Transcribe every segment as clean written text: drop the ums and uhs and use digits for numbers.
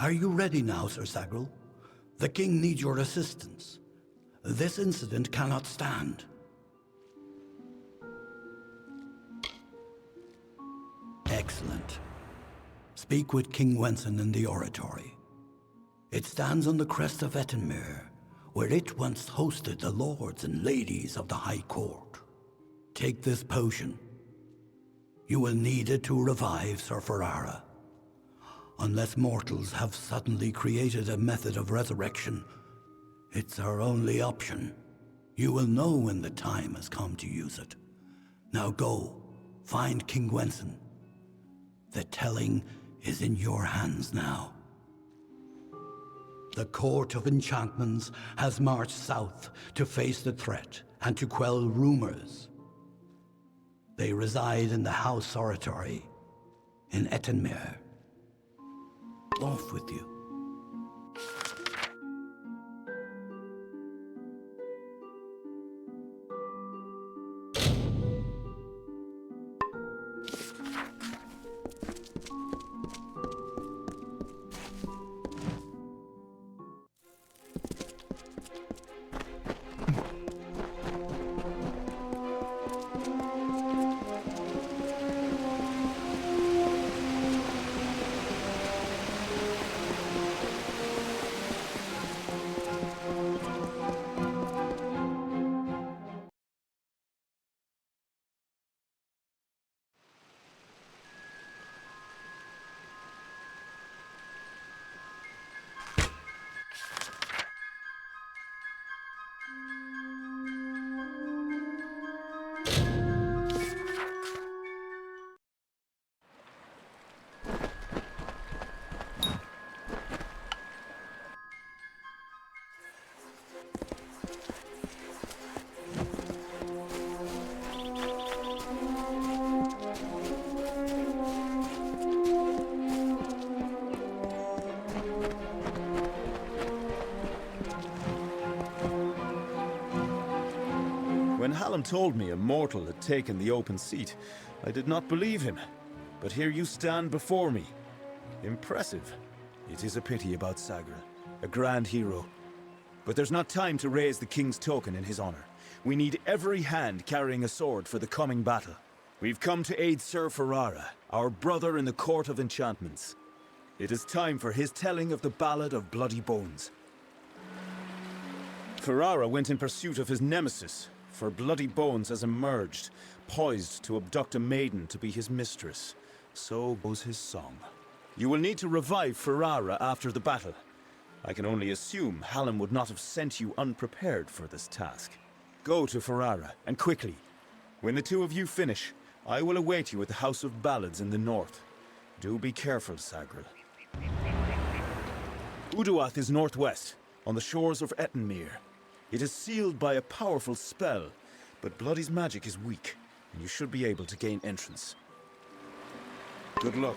Are you ready now, Sir Sagril? The king needs your assistance. This incident cannot stand. Excellent. Speak with King Wenson in the oratory. It stands on the crest of Ettenmere, where it once hosted the lords and ladies of the High Court. Take this potion. You will need it to revive Sir Ferrara. Unless mortals have suddenly created a method of resurrection, it's our only option. You will know when the time has come to use it. Now go, find King Wenson. The telling is in your hands now. The Court of Enchantments has marched south to face the threat and to quell rumors. They reside in the House Oratory in Ettenmere. Off with you. When Hallam told me a mortal had taken the open seat, I did not believe him. But here you stand before me. Impressive. It is a pity about Sagril, a grand hero. But there's not time to raise the king's token in his honor. We need every hand carrying a sword for the coming battle. We've come to aid Sir Ferrara, our brother in the Court of Enchantments. It is time for his telling of the Ballad of Bloody Bones. Ferrara went in pursuit of his nemesis, for Bloody Bones has emerged, poised to abduct a maiden to be his mistress. So goes his song. You will need to revive Ferrara after the battle. I can only assume Hallam would not have sent you unprepared for this task. Go to Ferrara, and quickly. When the two of you finish, I will await you at the House of Ballads in the north. Do be careful, Sagril. Uduath is northwest, on the shores of Ettenmere. It is sealed by a powerful spell, but Bloody's magic is weak, and you should be able to gain entrance. Good luck.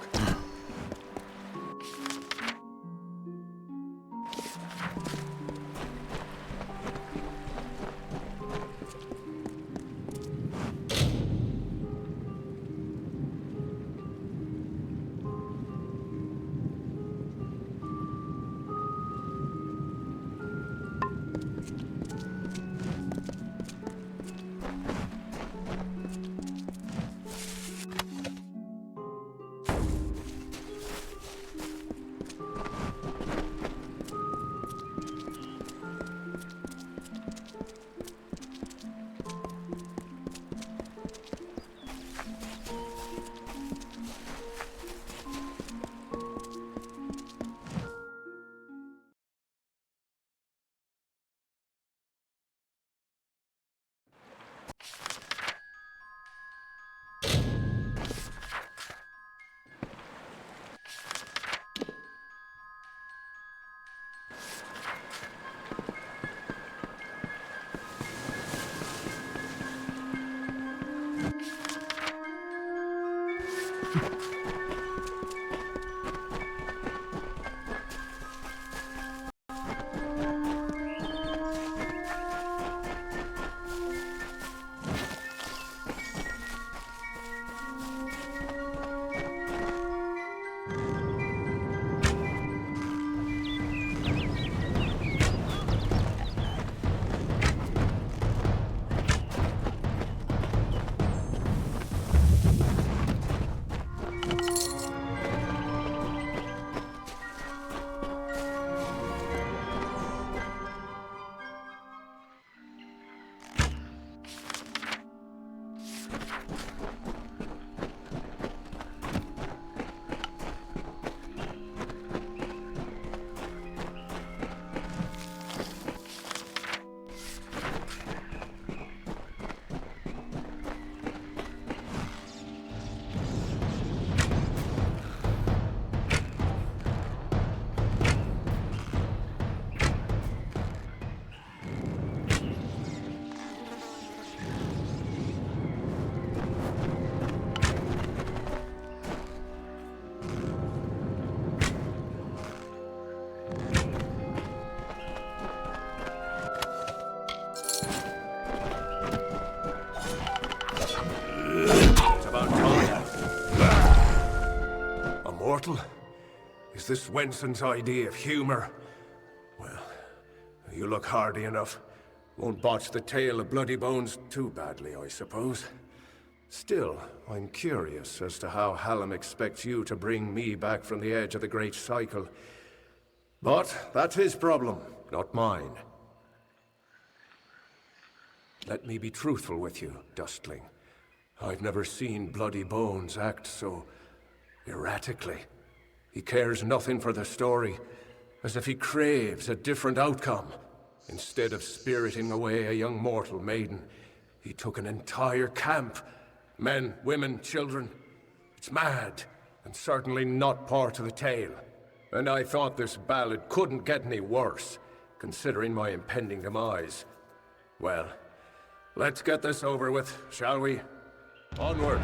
mortal? Is this Wenson's idea of humor? Well, you look hardy enough. Won't botch the tale of Bloody Bones too badly, I suppose. Still, I'm curious as to how Hallam expects you to bring me back from the edge of the Great Cycle. But that's his problem, not mine. Let me be truthful with you, Dustling. I've never seen Bloody Bones act so erratically. He cares nothing for the story, as if he craves a different outcome. Instead of spiriting away a young mortal maiden, he took an entire camp. Men, women, children. It's mad, and certainly not part of the tale. And I thought this ballad couldn't get any worse, considering my impending demise. Well, let's get this over with, shall we? Onward!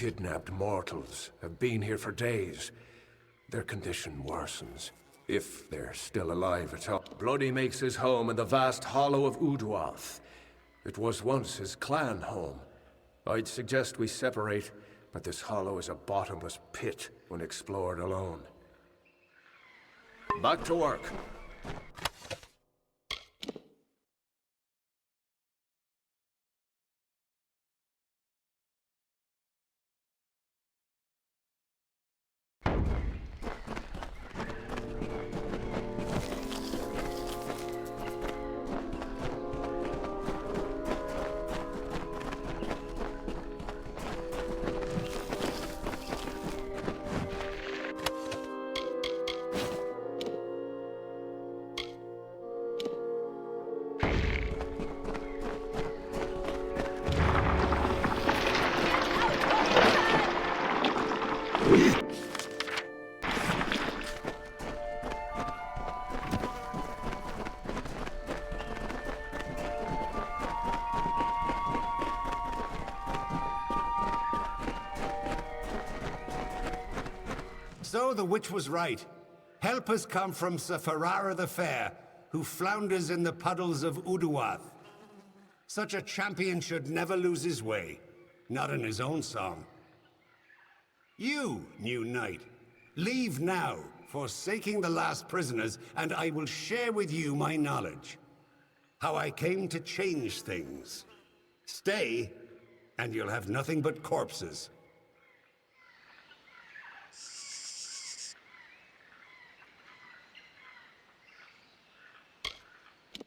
kidnapped mortals have been here for days. Their condition worsens, if they're still alive at all. Bloody makes his home in the vast hollow of Uduath. It was once his clan home. I'd suggest we separate, but this hollow is a bottomless pit when explored alone. Back to work. So the witch was right. Help has come from Safarara the Fair, who flounders in the puddles of Uduath. Such a champion should never lose his way, not in his own song. You, new knight, leave now, forsaking the last prisoners, and I will share with you my knowledge. How I came to change things. Stay, and you'll have nothing but corpses.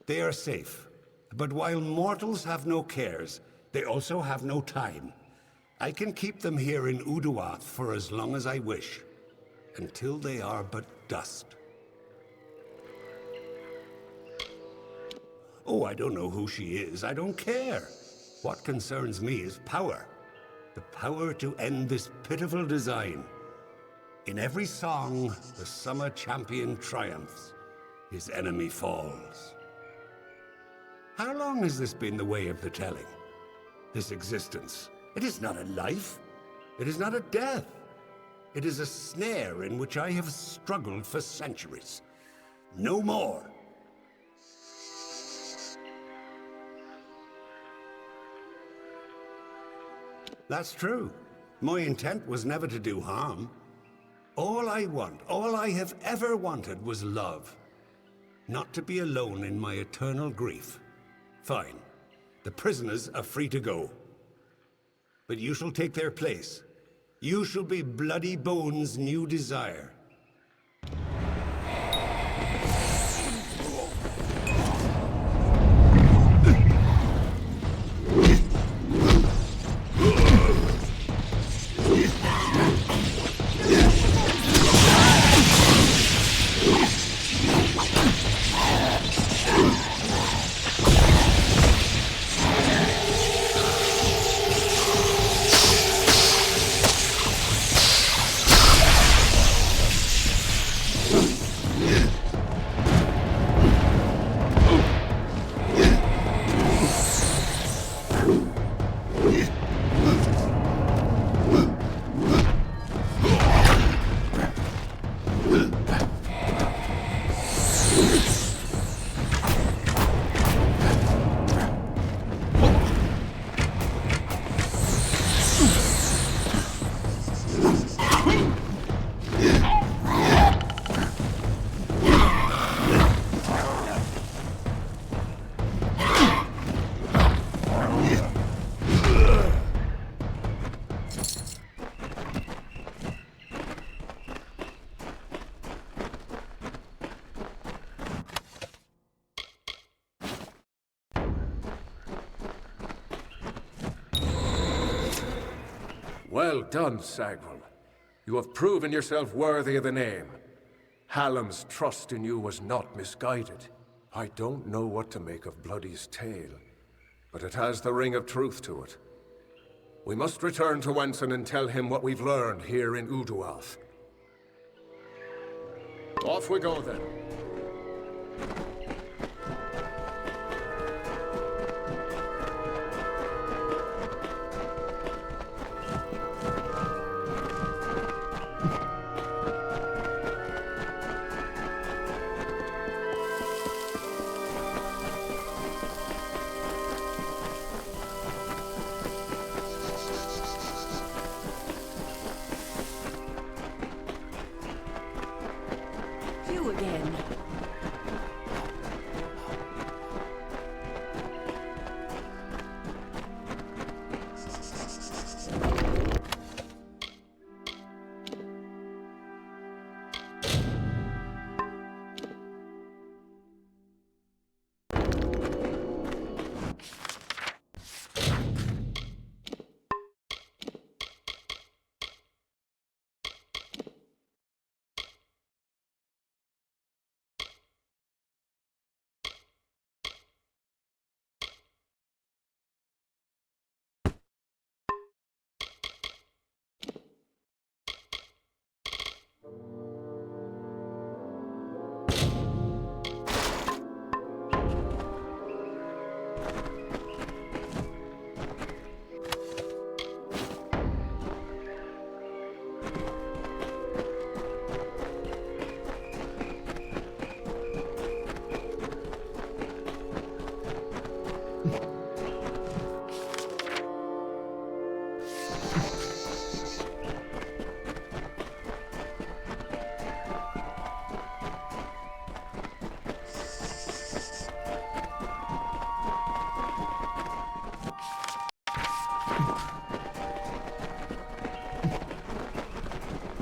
They are safe, but while mortals have no cares, they also have no time. I can keep them here in Uduath for as long as I wish, until they are but dust. Oh, I don't know who she is. I don't care. What concerns me is power. The power to end this pitiful design. In every song, the summer champion triumphs. His enemy falls. How long has this been the way of the telling? This existence. It is not a life. It is not a death. It is a snare in which I have struggled for centuries. No more. That's true. My intent was never to do harm. All I want, all I have ever wanted was love. Not to be alone in my eternal grief. Fine. The prisoners are free to go. But you shall take their place. You shall be Bloody Bones' new desire. Well done, Sagril. You have proven yourself worthy of the name. Hallam's trust in you was not misguided. I don't know what to make of Bloody's tale, but it has the ring of truth to it. We must return to Wenson and tell him what we've learned here in Uduath. Off we go then. you again.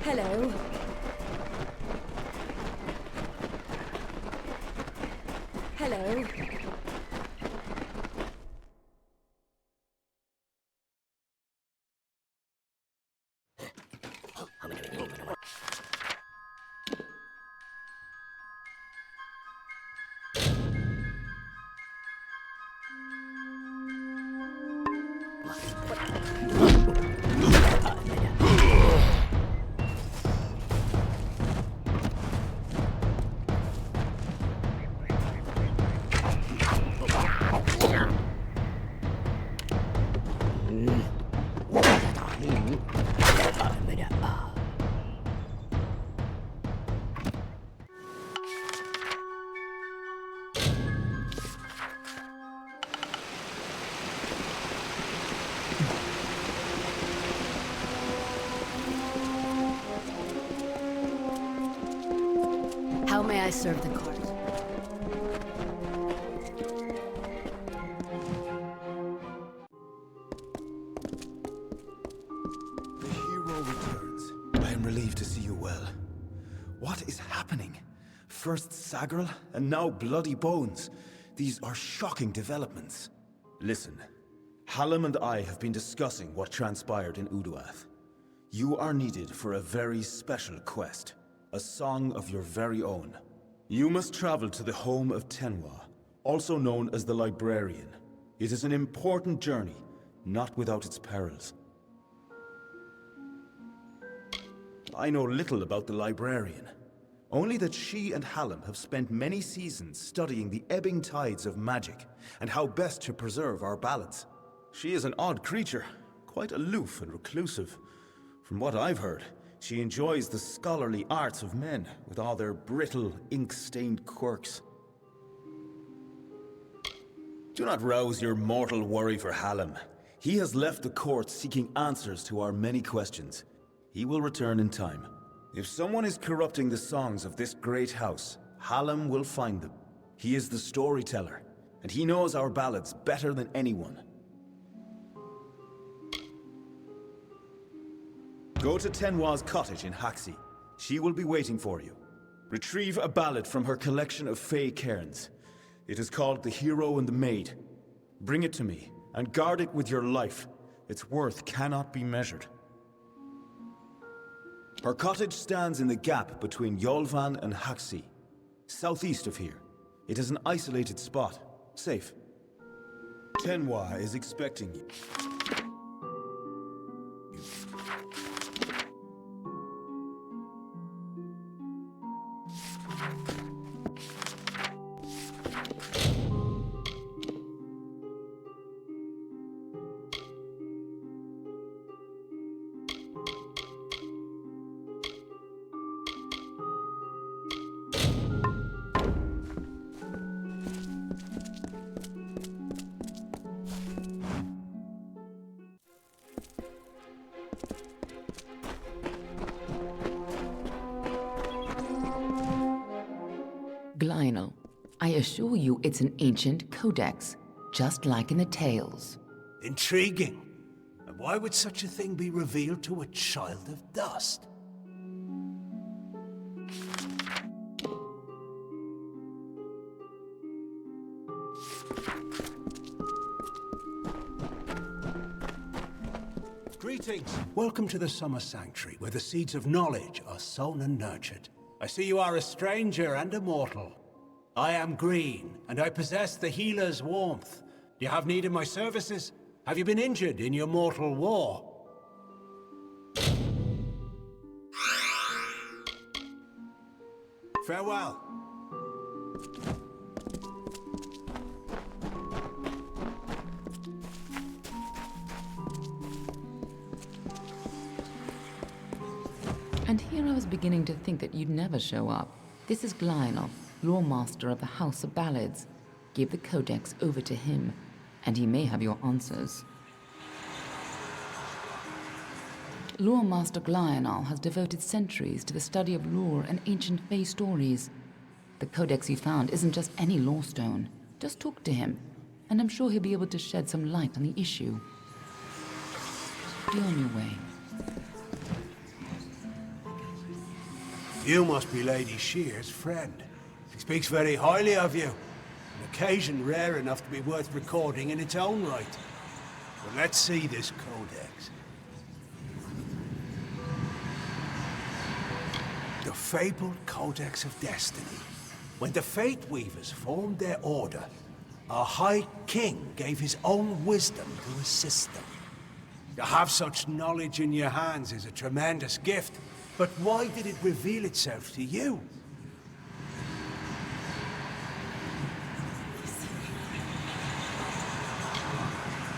Hello. Hello. How may I serve the court? The hero returns. I am relieved to see you well. What is happening? First Sagril, and now bloody bones. These are shocking developments. Listen, Hallam and I have been discussing what transpired in Uduath. You are needed for a very special quest. A song of your very own. You must travel to the home of Tenwa, also known as the Librarian. It is an important journey, not without its perils. I know little about the Librarian. Only that she and Hallam have spent many seasons studying the ebbing tides of magic and how best to preserve our balance. She is an odd creature, quite aloof and reclusive. From what I've heard, she enjoys the scholarly arts of men, with all their brittle, ink-stained quirks. Do not rouse your mortal worry for Hallam. He has left the court seeking answers to our many questions. He will return in time. If someone is corrupting the songs of this great house, Hallam will find them. He is the storyteller, and he knows our ballads better than anyone. Go to Tenwa's cottage in Haxi. She will be waiting for you. Retrieve a ballad from her collection of fey cairns. It is called The Hero and the Maid. Bring it to me, and guard it with your life. Its worth cannot be measured. Her cottage stands in the gap between Yolvan and Haxi, southeast of here. It is an isolated spot, safe. Tenwa is expecting you. Glynal, I assure you it's an ancient codex, just like in the tales. Intriguing. And why would such a thing be revealed to a child of dust? Greetings. Welcome to the Summer Sanctuary, where the seeds of knowledge are sown and nurtured. I see you are a stranger and a mortal. I am green, and I possess the healer's warmth. Do you have need of my services? Have you been injured in your mortal war? Farewell. And here I was beginning to think that you'd never show up. This is Glynal, lore master of the House of Ballads. Give the codex over to him, and he may have your answers. Lore Master Glynal has devoted centuries to the study of lore and ancient Fae stories. The codex you found isn't just any lore stone. Just talk to him, and I'm sure he'll be able to shed some light on the issue. Be on your way. You must be Lady Shear's friend. She speaks very highly of you. An occasion rare enough to be worth recording in its own right. But let's see this codex. The fabled Codex of Destiny. When the Fate Weavers formed their order, our High King gave his own wisdom to assist them. To have such knowledge in your hands is a tremendous gift, but why did it reveal itself to you?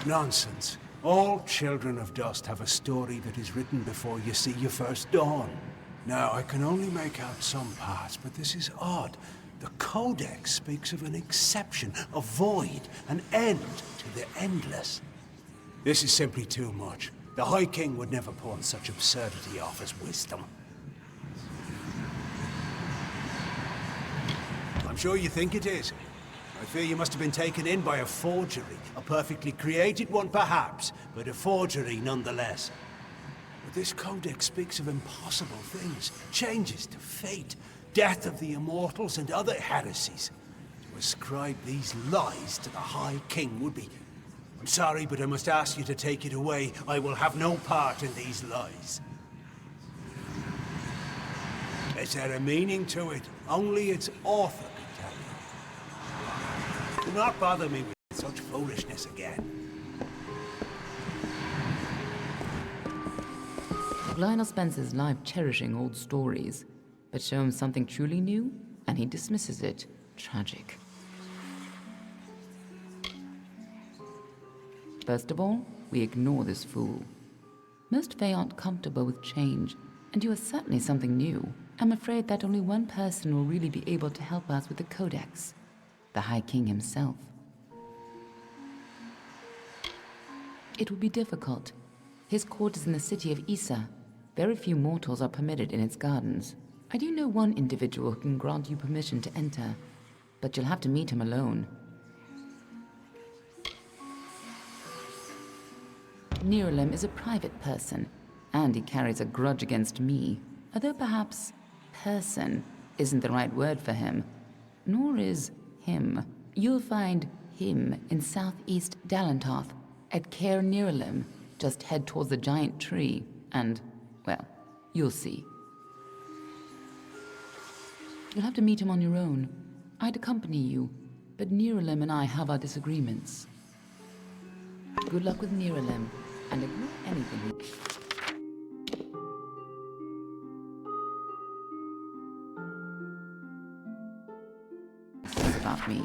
Nonsense. All children of dust have a story that is written before you see your first dawn. Now, I can only make out some parts, but this is odd. The Codex speaks of an exception, a void, an end to the endless. This is simply too much. The High King would never pawn such absurdity off as wisdom. I'm sure you think it is. I fear you must have been taken in by a forgery. A perfectly created one, perhaps, but a forgery nonetheless. But this codex speaks of impossible things, changes to fate, death of the immortals, and other heresies. To ascribe these lies to the High King would be... I'm sorry, but I must ask you to take it away. I will have no part in these lies. Is there a meaning to it? Only its author can tell you. Do not bother me with such foolishness again. Glynal spends his life cherishing old stories, but show him something truly new, and he dismisses it. Tragic. First of all, we ignore this fool. Most Fae aren't comfortable with change, and you are certainly something new. I'm afraid that only one person will really be able to help us with the Codex. The High King himself. It will be difficult. His court is in the city of Issa. Very few mortals are permitted in its gardens. I do know one individual who can grant you permission to enter, but you'll have to meet him alone. Nirelem is a private person, and he carries a grudge against me, although perhaps person isn't the right word for him, nor is him. You'll find him in southeast Dalentarth, at Caer Nirelem. Just head towards the giant tree, and, well, you'll see. You'll have to meet him on your own. I'd accompany you, but Nirelem and I have our disagreements. Good luck with Nirelem, and ignore anything about me.